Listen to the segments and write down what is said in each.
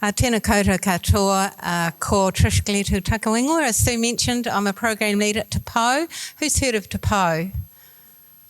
Tēnā koutou katoa, ko Trish Gletu Takawengo. As Sue mentioned, I'm a program lead at Te Pou. Who's heard of Te Pou?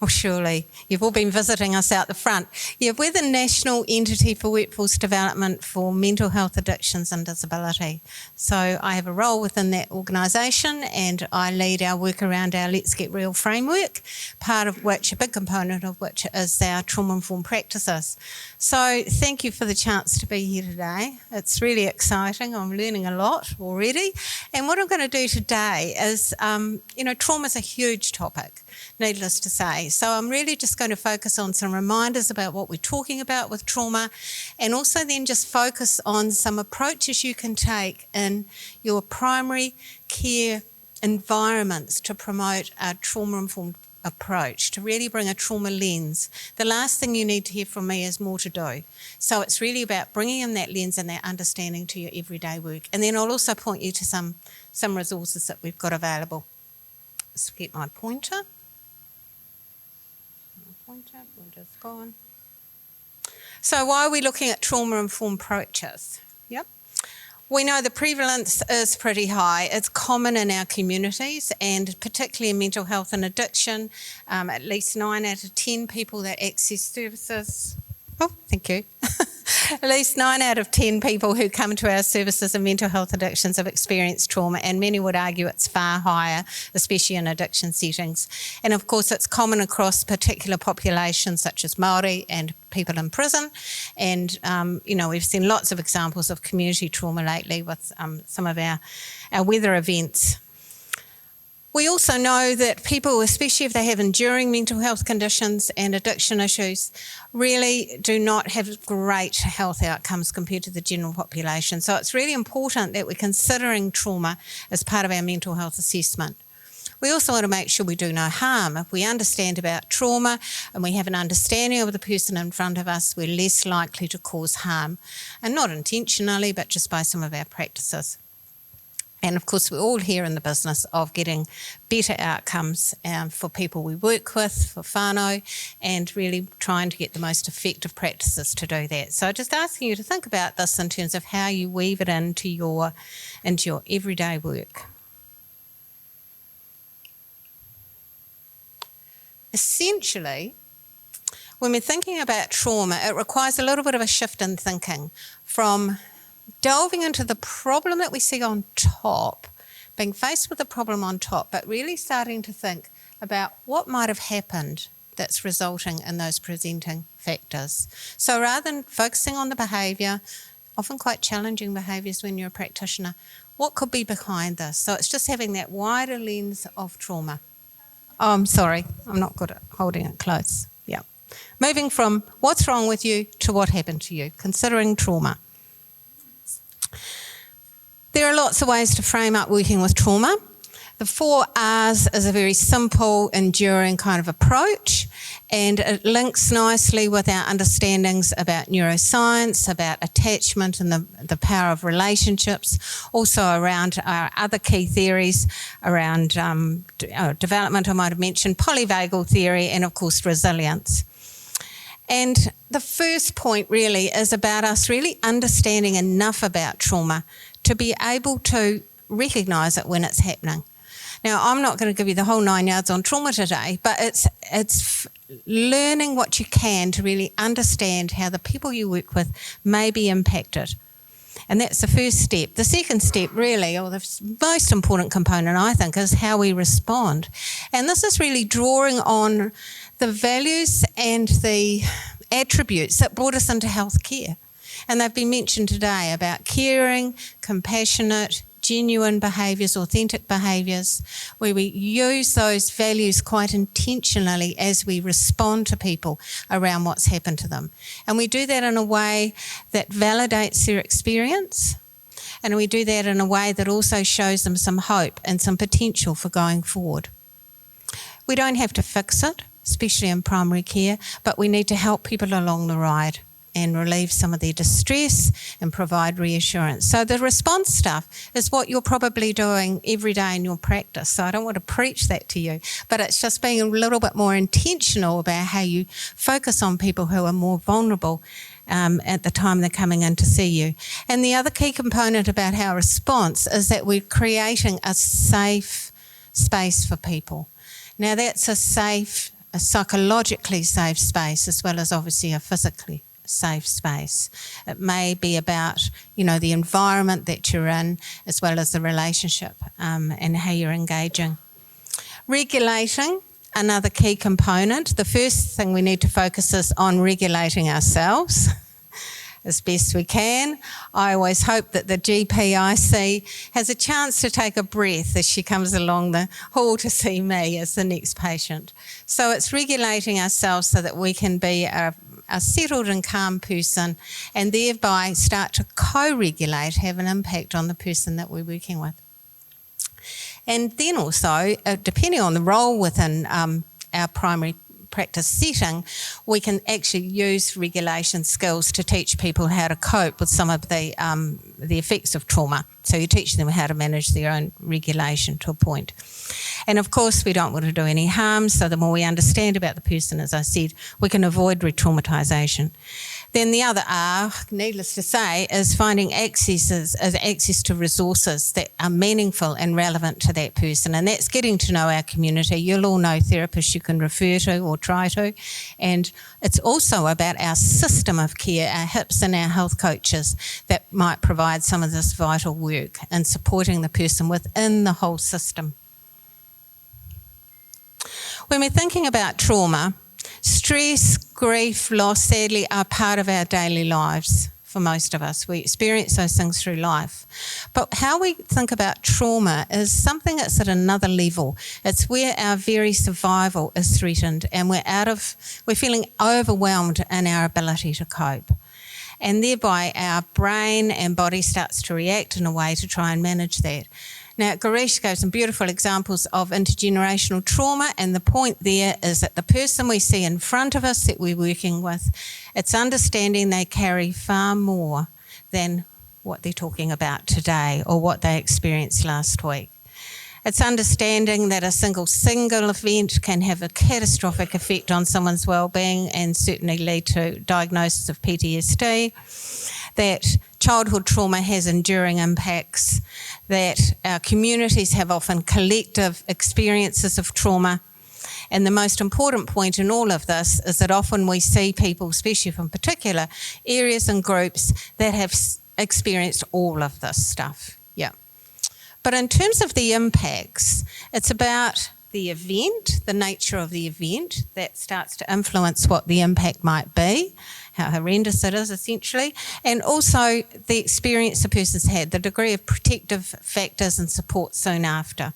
Oh, surely. You've all been visiting us out the front. Yeah, we're the national entity for workforce development for mental health, addictions and disability. So I have a role within that organisation and I lead our work around our Let's Get Real framework, part of which, a big component of which is our trauma-informed practices. So thank you for the chance to be here today. It's really exciting. I'm learning a lot already. And what I'm going to do today is, trauma is a huge topic, needless to say. So I'm really just going to focus on some reminders about what we're talking about with trauma and also then just focus on some approaches you can take in your primary care environments to promote a trauma-informed approach, to really bring a trauma lens. The last thing you need to hear from me is more to do. So it's really about bringing in that lens and that understanding to your everyday work. And then I'll also point you to some resources that we've got available. Let's get my pointer. Pointer's gone. So why are we looking at trauma-informed approaches? Yep. We know the prevalence is pretty high. It's common in our communities and particularly in mental health and addiction. At least 9 out of 10 people that access services. Oh, thank you. At least 9 out of 10 people who come to our services in mental health addictions have experienced trauma, and many would argue it's far higher, especially in addiction settings. And of course, it's common across particular populations such as Māori and people in prison. And, we've seen lots of examples of community trauma lately with some of our weather events. We also know that people, especially if they have enduring mental health conditions and addiction issues, really do not have great health outcomes compared to the general population. So it's really important that we're considering trauma as part of our mental health assessment. We also want to make sure we do no harm. If we understand about trauma and we have an understanding of the person in front of us, we're less likely to cause harm, and not intentionally, but just by some of our practices. And of course, we're all here in the business of getting better outcomes for people we work with, for whānau, and really trying to get the most effective practices to do that. So just asking you to think about this in terms of how you weave it into your everyday work. Essentially, when we're thinking about trauma, it requires a little bit of a shift in thinking from delving into the problem that we see on top, being faced with the problem on top, but really starting to think about what might have happened that's resulting in those presenting factors. So rather than focusing on the behaviour, often quite challenging behaviours when you're a practitioner, what could be behind this? So it's just having that wider lens of trauma. Oh, I'm sorry, I'm not good at holding it close. Yeah. Moving from what's wrong with you to what happened to you, considering trauma. There are lots of ways to frame up working with trauma. The 4 R's is a very simple, enduring kind of approach, and it links nicely with our understandings about neuroscience, about attachment and the power of relationships, also around our other key theories around development, I might have mentioned, polyvagal theory, and of course resilience. And the first point really is about us really understanding enough about trauma to be able to recognise it when it's happening. Now, I'm not going to give you the whole 9 yards on trauma today, but it's learning what you can to really understand how the people you work with may be impacted. And that's the first step. The second step really, or the most important component I think, is how we respond. And this is really drawing on the values and the attributes that brought us into healthcare. And they've been mentioned today about caring, compassionate, genuine behaviours, authentic behaviours, where we use those values quite intentionally as we respond to people around what's happened to them. And we do that in a way that validates their experience, and we do that in a way that also shows them some hope and some potential for going forward. We don't have to fix it, especially in primary care, but we need to help people along the ride and relieve some of their distress and provide reassurance. So the response stuff is what you're probably doing every day in your practice. So I don't want to preach that to you, but it's just being a little bit more intentional about how you focus on people who are more vulnerable at the time they're coming in to see you. And the other key component about our response is that we're creating a safe space for people. Now that's a psychologically safe space as well as obviously a physically safe space. It may be about, the environment that you're in as well as the relationship and how you're engaging. Regulating, another key component. The first thing we need to focus is on regulating ourselves as best we can. I always hope that the GP I see has a chance to take a breath as she comes along the hall to see me as the next patient. So it's regulating ourselves so that we can be a settled and calm person and thereby start to co-regulate, have an impact on the person that we're working with. And then also, depending on the role within our primary practice setting, we can actually use regulation skills to teach people how to cope with some of the effects of trauma. So you teach them how to manage their own regulation to a point. And of course, we don't want to do any harm, so the more we understand about the person, as I said, we can avoid re-traumatisation. Then the other R, needless to say, is finding access to resources that are meaningful and relevant to that person. And that's getting to know our community. You'll all know therapists you can refer to or try to. And it's also about our system of care, our HIPs and our health coaches that might provide some of this vital work in supporting the person within the whole system. When we're thinking about trauma, stress, grief, loss, sadly, are part of our daily lives for most of us. We experience those things through life. But how we think about trauma is something that's at another level. It's where our very survival is threatened and we're feeling overwhelmed in our ability to cope. And thereby our brain and body starts to react in a way to try and manage that. Now, Garish gave some beautiful examples of intergenerational trauma, and the point there is that the person we see in front of us that we're working with, it's understanding they carry far more than what they're talking about today or what they experienced last week. It's understanding that a single event can have a catastrophic effect on someone's well-being and certainly lead to diagnosis of PTSD, that childhood trauma has enduring impacts, that our communities have often collective experiences of trauma. And the most important point in all of this is that often we see people, especially from particular areas and groups, that have experienced all of this stuff. Yeah. But in terms of the impacts, it's about the event, the nature of the event, that starts to influence what the impact might be, how horrendous it is essentially, and also the experience the person's had, the degree of protective factors and support soon after.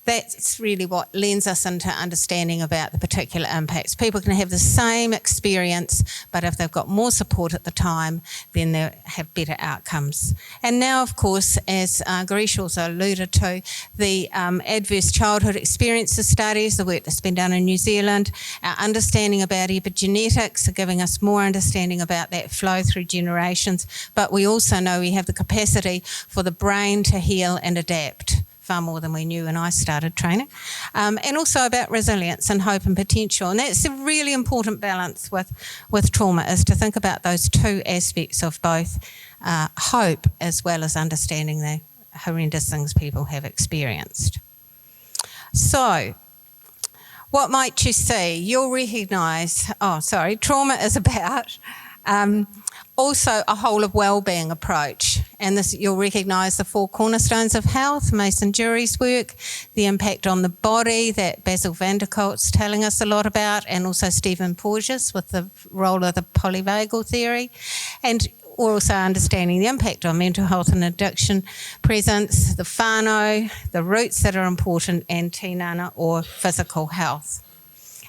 That's really what lends us into understanding about the particular impacts. People can have the same experience, but if they've got more support at the time, then they have better outcomes. And now, of course, as Garish also alluded to, the adverse childhood experiences studies, the work that's been done in New Zealand, our understanding about epigenetics are giving us more understanding about that flow through generations, but we also know we have the capacity for the brain to heal and adapt far more than we knew when I started training, and also about resilience and hope and potential. And that's a really important balance with trauma, is to think about those two aspects of both hope as well as understanding the horrendous things people have experienced. So, what might you see? You'll recognise, trauma is about also a whole of wellbeing approach. And this, you'll recognise the 4 cornerstones of health, Mason Jury's work, the impact on the body that Basil van der Kolk's telling us a lot about, and also Stephen Porges with the role of the polyvagal theory. And we're also understanding the impact on mental health and addiction, presence, the whānau, the roots that are important, and tinana or physical health.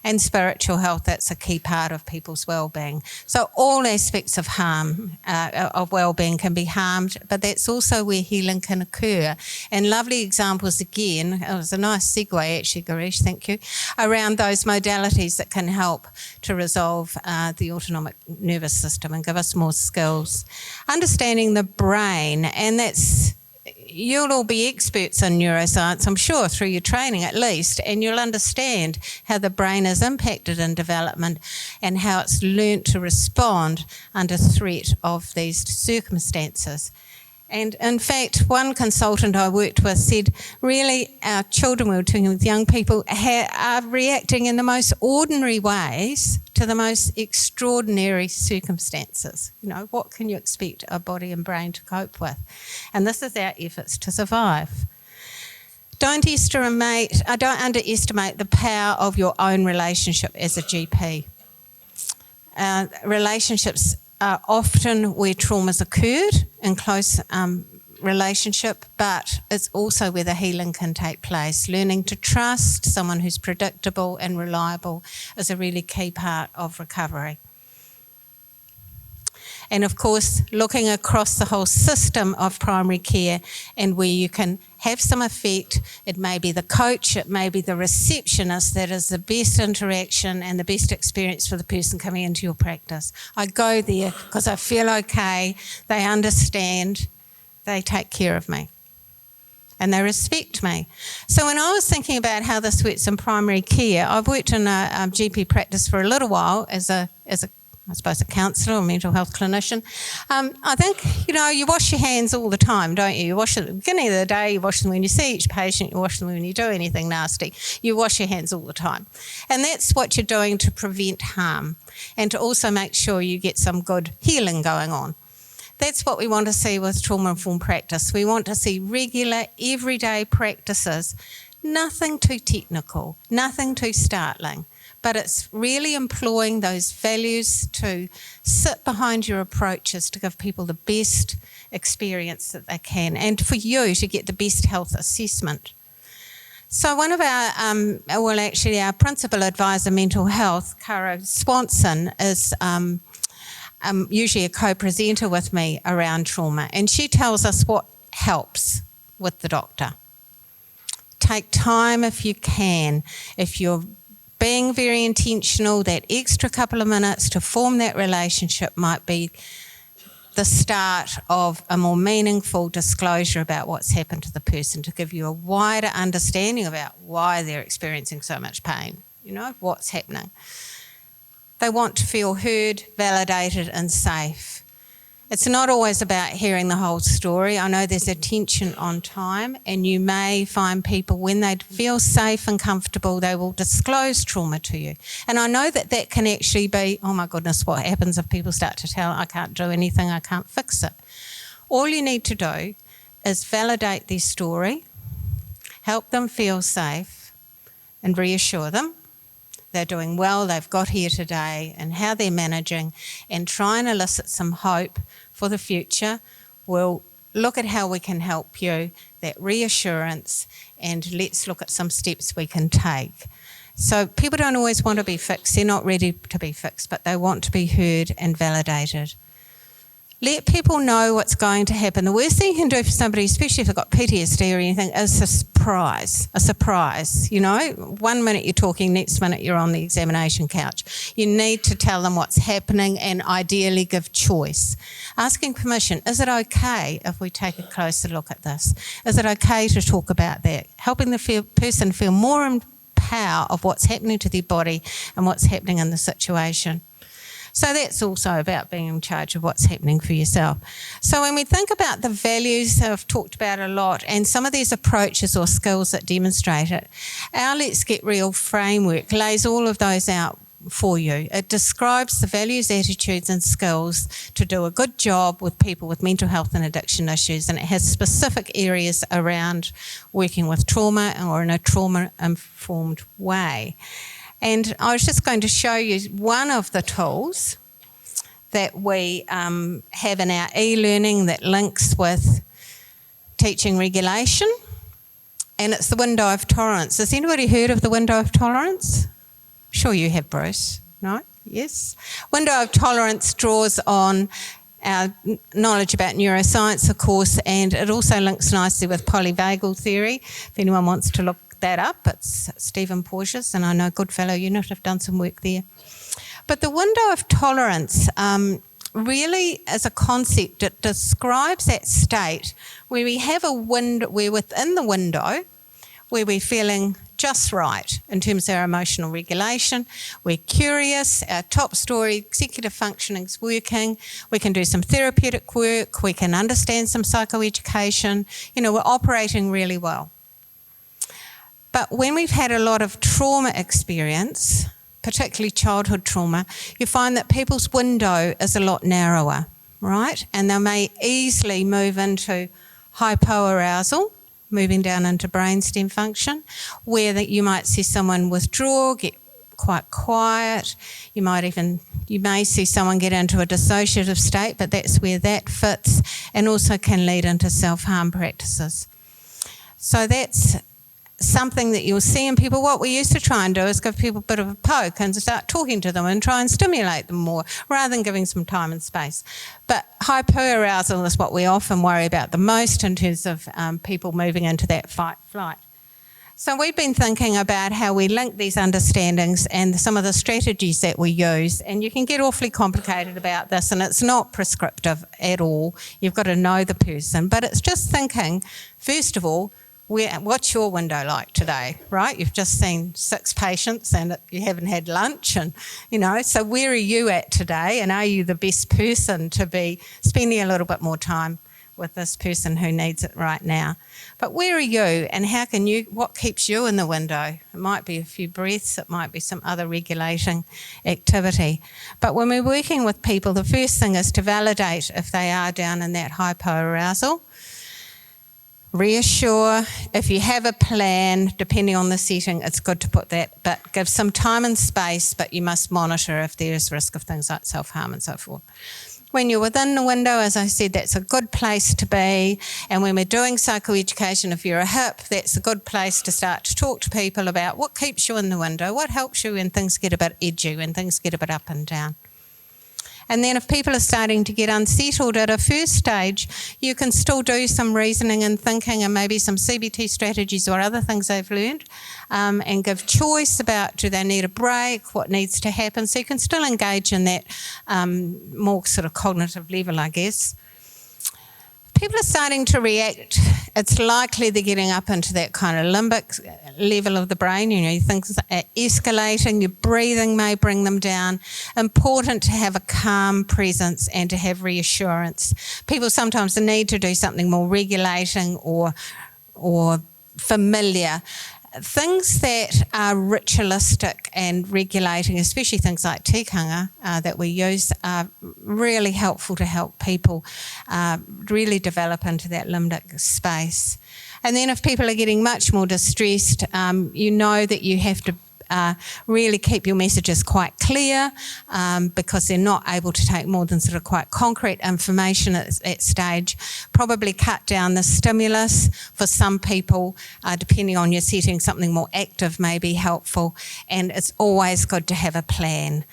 And spiritual health, that's a key part of people's well-being. So all aspects of harm, of well-being can be harmed, but that's also where healing can occur. And lovely examples again, it was a nice segue actually, Garish, thank you, around those modalities that can help to resolve the autonomic nervous system and give us more skills. Understanding the brain, and that's you'll all be experts in neuroscience, I'm sure, through your training at least, and you'll understand how the brain is impacted in development and how it's learnt to respond under threat of these circumstances. And in fact, one consultant I worked with said, really, our children, we were talking with young people, are reacting in the most ordinary ways to the most extraordinary circumstances. You know, what can you expect a body and brain to cope with? And this is our efforts to survive. Don't underestimate the power of your own relationship as a GP. Relationships are often where trauma's occurred in close relationship, but it's also where the healing can take place. Learning to trust someone who's predictable and reliable is a really key part of recovery. And of course, looking across the whole system of primary care and where you can have some effect. It may be the coach, it may be the receptionist that is the best interaction and the best experience for the person coming into your practice. I go there because I feel okay, they understand, they take care of me and they respect me. So when I was thinking about how this works in primary care, I've worked in a GP practice for a little while as a I suppose a counsellor or mental health clinician. I think, you wash your hands all the time, don't you? You wash them at the beginning of the day, you wash them when you see each patient, you wash them when you do anything nasty. You wash your hands all the time. And that's what you're doing to prevent harm and to also make sure you get some good healing going on. That's what we want to see with trauma-informed practice. We want to see regular, everyday practices, nothing too technical, nothing too startling. But it's really employing those values to sit behind your approaches to give people the best experience that they can and for you to get the best health assessment. So one of our principal advisor mental health, Cara Swanson, is usually a co-presenter with me around trauma, and she tells us what helps with the doctor. Take time if you can. If you're being very intentional, that extra couple of minutes to form that relationship might be the start of a more meaningful disclosure about what's happened to the person, to give you a wider understanding about why they're experiencing so much pain, what's happening. They want to feel heard, validated and safe. It's not always about hearing the whole story. I know there's a tension on time, and you may find people, when they feel safe and comfortable, they will disclose trauma to you. And I know that can actually be, oh my goodness, what happens if people start to tell, I can't do anything, I can't fix it. All you need to do is validate their story, help them feel safe and reassure them they're doing well, they've got here today, and how they're managing, and try and elicit some hope for the future. We'll look at how we can help you, that reassurance, and let's look at some steps we can take. So people don't always want to be fixed, they're not ready to be fixed, but they want to be heard and validated. Let people know what's going to happen. The worst thing you can do for somebody, especially if they've got PTSD or anything, is a surprise. 1 minute you're talking, next minute you're on the examination couch. You need to tell them what's happening and ideally give choice. Asking permission, is it okay if we take a closer look at this? Is it okay to talk about that? Helping the person feel more in power of what's happening to their body and what's happening in the situation. So that's also about being in charge of what's happening for yourself. So when we think about the values I've talked about a lot and some of these approaches or skills that demonstrate it, our Let's Get Real framework lays all of those out for you. It describes the values, attitudes and skills to do a good job with people with mental health and addiction issues, and it has specific areas around working with trauma or in a trauma-informed way. And I was just going to show you one of the tools that we have in our e-learning that links with teaching regulation, and it's the window of tolerance. Has anybody heard of the window of tolerance? I'm sure you have, Bruce. No? Yes? Window of tolerance draws on our knowledge about neuroscience, of course, and it also links nicely with polyvagal theory. If anyone wants to look that up, it's Stephen Porges, and I know Goodfellow Unit have done some work there. But the window of tolerance really is a concept that describes that state where we have a window, we're within the window, where we're feeling just right in terms of our emotional regulation. We're curious, our top story, executive functioning is working, we can do some therapeutic work, we can understand some psychoeducation, we're operating really well. But when we've had a lot of trauma experience, particularly childhood trauma, you find that people's window is a lot narrower, right? And they may easily move into hypoarousal, moving down into brainstem function, where that you might see someone withdraw, get quite quiet. You may see someone get into a dissociative state, but that's where that fits, and also can lead into self-harm practices. So that's something that you'll see in people. What we used to try and do is give people a bit of a poke and start talking to them and try and stimulate them more rather than giving some time and space. But hyperarousal is what we often worry about the most in terms of people moving into that fight-flight. So we've been thinking about how we link these understandings and some of the strategies that we use, and you can get awfully complicated about this, and it's not prescriptive at all. You've got to know the person, but it's just thinking, first of all, what's your window like today, right? You've just seen 6 patients and you haven't had lunch, and, so where are you at today, and are you the best person to be spending a little bit more time with this person who needs it right now? But where are you, and what keeps you in the window? It might be a few breaths, it might be some other regulating activity. But when we're working with people, the first thing is to validate if they are down in that hypoarousal. Reassure. If you have a plan, depending on the setting, it's good to put that, but give some time and space, but you must monitor if there's risk of things like self-harm and so forth. When you're within the window, as I said, that's a good place to be. And when we're doing psychoeducation, if you're a HIP, that's a good place to start to talk to people about what keeps you in the window, what helps you when things get a bit edgy, when things get a bit up and down. And then if people are starting to get unsettled at a first stage, you can still do some reasoning and thinking and maybe some CBT strategies or other things they've learned, and give choice about, do they need a break, what needs to happen. So you can still engage in that more sort of cognitive level, I guess. People are starting to react, it's likely they're getting up into that kind of limbic level of the brain. Things are escalating, your breathing may bring them down. Important to have a calm presence and to have reassurance. People sometimes need to do something more regulating or familiar. Things that are ritualistic and regulating, especially things like tikanga that we use, are really helpful to help people really develop into that limbic space. And then if people are getting much more distressed, you know that you have to really keep your messages quite clear, because they're not able to take more than sort of quite concrete information at stage. Probably cut down the stimulus. For some people, depending on your setting, something more active may be helpful, and it's always good to have a plan.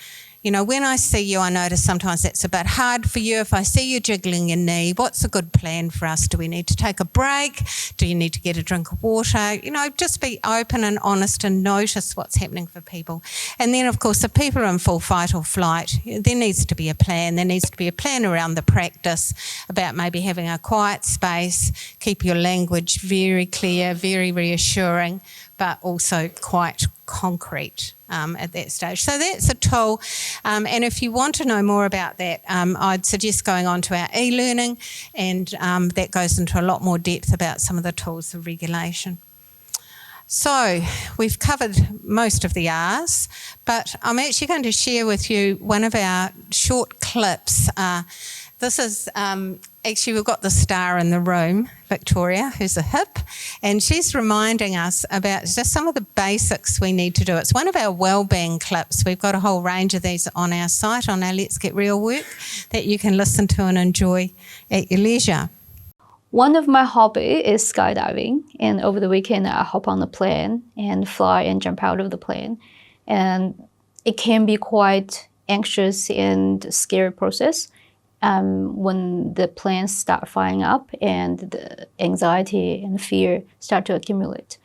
When I see you, I notice sometimes that's a bit hard for you. If I see you jiggling your knee, what's a good plan for us? Do we need to take a break? Do you need to get a drink of water? Just be open and honest and notice what's happening for people. And then, of course, if people are in full fight or flight, there needs to be a plan. There needs to be a plan around the practice about maybe having a quiet space, keep your language very clear, very reassuring, but also quite concrete at that stage. So that's a tool, and if you want to know more about that, I'd suggest going on to our e-learning, and that goes into a lot more depth about some of the tools of regulation. So we've covered most of the R's, but I'm actually going to share with you one of our short clips. This is, actually we've got the star in the room, Victoria, who's a HIP, and she's reminding us about just some of the basics we need to do. It's one of our wellbeing clips. We've got a whole range of these on our site, on our Let's Get Real work, that you can listen to and enjoy at your leisure. One of my hobbies is skydiving, and over the weekend I hop on the plane and fly and jump out of the plane. And it can be quite anxious and scary process. When the planes start flying up and the anxiety and fear start to accumulate.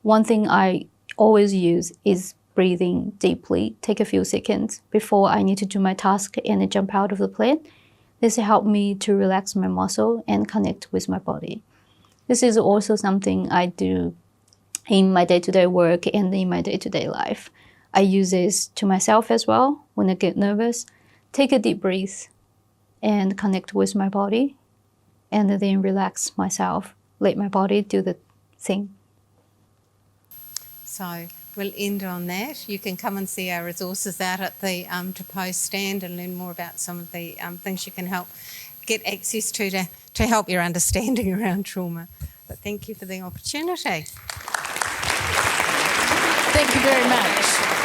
One thing I always use is breathing deeply, take a few seconds before I need to do my task and then jump out of the plane. This helped me to relax my muscle and connect with my body. This is also something I do in my day-to-day work and in my day-to-day life. I use this to myself as well. When I get nervous, take a deep breath and connect with my body, and then relax myself, let my body do the thing. So we'll end on that. You can come and see our resources out at the Te stand and learn more about some of the things you can get access to help your understanding around trauma. But thank you for the opportunity. Thank you very much.